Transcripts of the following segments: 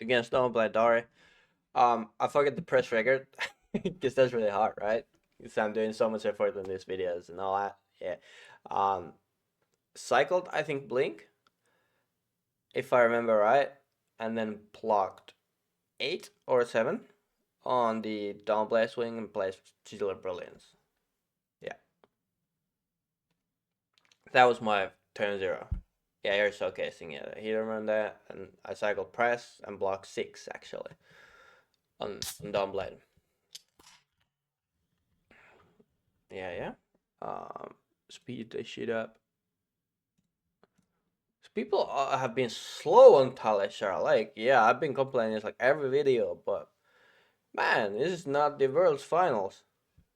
against Dawnblade Dori. I forgot to press record because that's really hard, right? Because I'm doing so much effort on these videos and all that. Yeah. Um, cycled, I think, Blink, if I remember right, and then blocked 8 or 7 on the Dawnblade swing and placed Sigil Brilliance. Yeah, that was my turn 0. Yeah, you're showcasing it. He remembered that, and I cycled press and block 6 actually on Dawnblade. Yeah, yeah. Speed the shit up. People have been slow on Talishar. Like, yeah, I've been complaining it's like every video, but man, this is not the world's finals.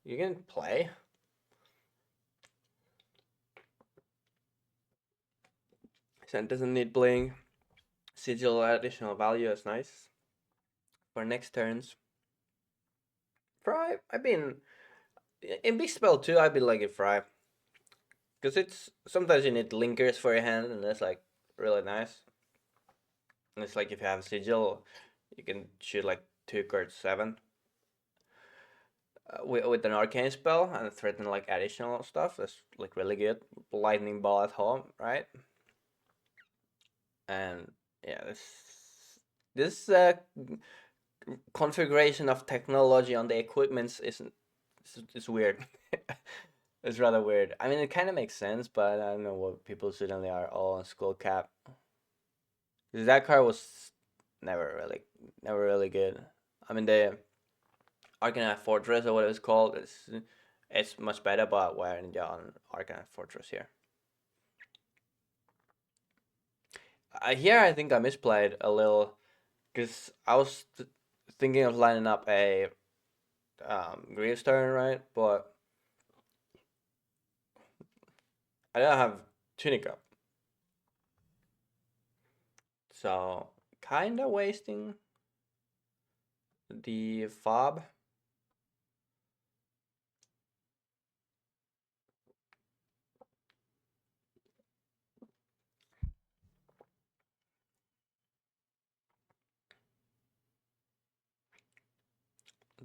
You can play. Sen doesn't need bling. Sigil additional value is nice. For next turns. Fry, I've been in big spell too. I've been liking Fry because it's sometimes you need linkers for your hand, and that's like really nice. And it's like if you have Sigil, you can shoot like 2 cards 7 with an arcane spell and threaten like additional stuff. That's like really good. Lightning ball at home, right? And yeah, this configuration of technology on the equipments is weird. It's rather weird. I mean, it kind of makes sense, but I don't know what people suddenly are all on skull cap. Because that card was never really good. I mean, the Arcanine Fortress or what it's called, it's much better, but we're on Arcanine Fortress here. Here I think I misplayed a little, because I was thinking of lining up a Greaves turn, right? But I don't have Tunica, so kinda wasting the fob.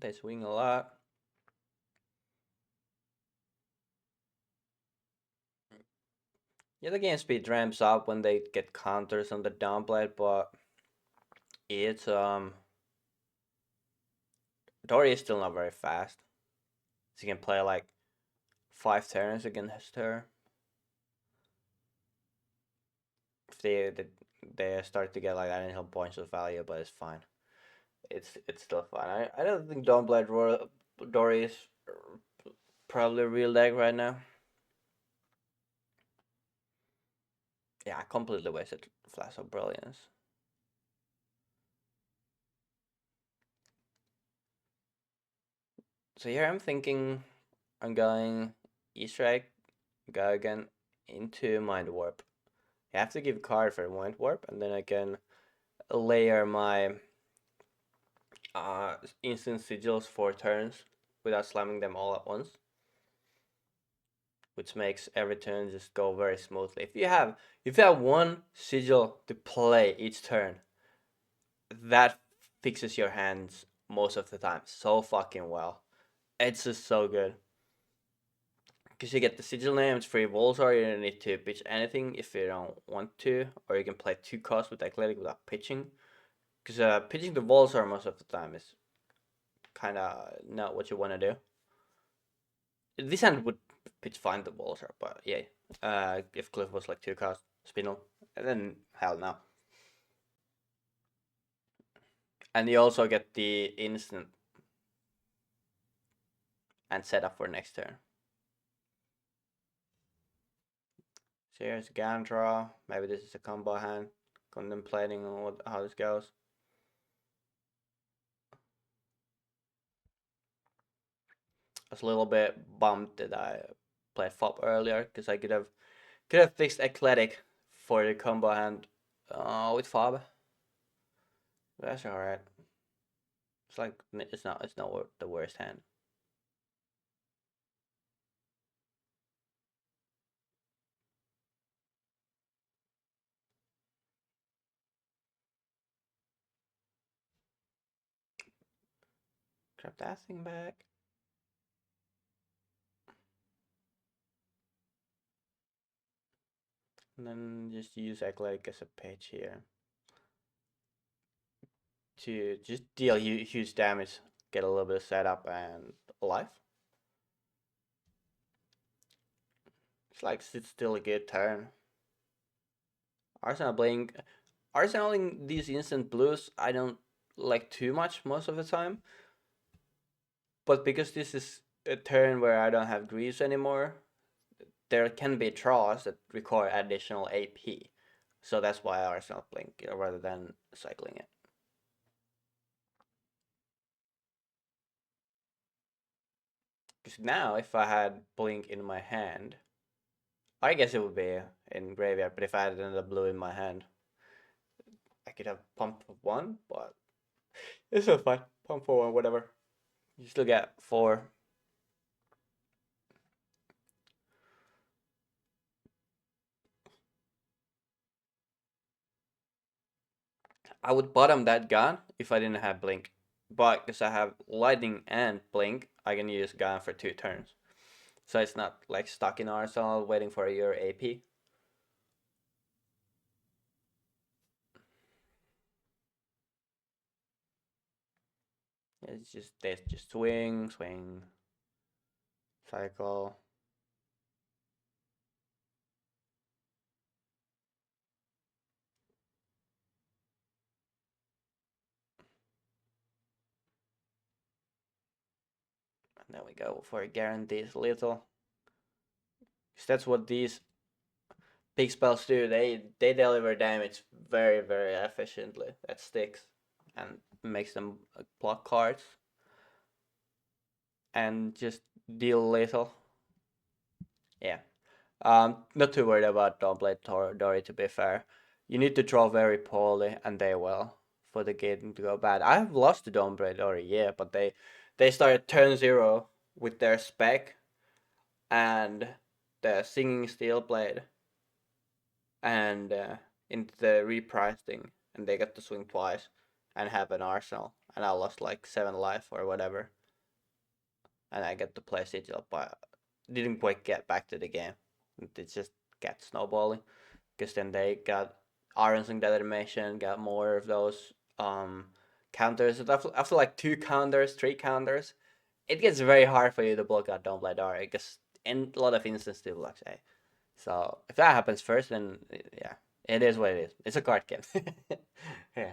They swing a lot. Yeah, the game speed ramps up when they get counters on the Dawnblade, but it's Dori is still not very fast. So you can play like 5 turns against her. If they start to get like additional points of value, but it's fine. It's still fine. I don't think Dawnblade Dori is probably a real deck right now. Yeah, I completely wasted Flash of Brilliance. So here I'm thinking I'm going Easter egg, go again into Mind Warp. You have to give a card for Mind Warp, and then I can layer my instant sigils 4 turns without slamming them all at once, which makes every turn just go very smoothly. If you have one sigil to play each turn, that fixes your hands most of the time so fucking well. It's just so good. Because you get the sigil name, it's free Volsar, you don't need to pitch anything if you don't want to, or you can play 2 costs with Athletic without pitching. Because pitching the Volsar most of the time is kind of not what you want to do. This hand would pitch fine the Volsar, but yeah, if Cliff was like 2 costs, Spinel, and then hell no. And you also get the instant and set up for next turn. So here's Gandra. Maybe this is a combo hand. Contemplating on how this goes. I was a little bit bummed that I played Fob earlier because I could have fixed Athletic for the combo hand with Fob. That's alright. It's like it's not the worst hand. Grab that thing back. And then just use Athletic as a page here to just deal huge damage, get a little bit of setup and life. It's like it's still a good turn. Arsenal playing Arsenaling these instant blues I don't like too much most of the time. But because this is a turn where I don't have greaves anymore, there can be draws that require additional AP. So that's why I Arsenal Blink rather than cycling it. Because now if I had Blink in my hand, I guess it would be in graveyard, but if I had another blue in my hand, I could have pump for one, but it's still fine. Pump for one, whatever. You still get four. I would bottom that gun if I didn't have Blink. But because I have Lightning and Blink, I can use gun for 2 turns. So it's not like stuck in Arsenal waiting for your AP. It's just they just swing, swing, cycle. And there we go for a guaranteed little. Because that's what these big spells do. They deliver damage very efficiently. That sticks and makes them block cards and just deal little. Yeah. Not too worried about Dawnblade Dori, to be fair. You need to draw very poorly, and they will, for the game to go bad. I have lost to Dawnblade Dori, yeah, but they started turn 0 with their spec and the Singing Steel Blade and into the repricing, and they got to swing twice and have an arsenal, and I lost like 7 life or whatever, and I get to play Sigil, but didn't quite get back to the game. It just got snowballing because then they got Aronsing that animation, got more of those counters. After like 2 counters, 3 counters, it gets very hard for you to block out Dawnblade Dori because in a lot of instances it blocks A. So if that happens first, then yeah, it is what it is. It's a card game. Yeah.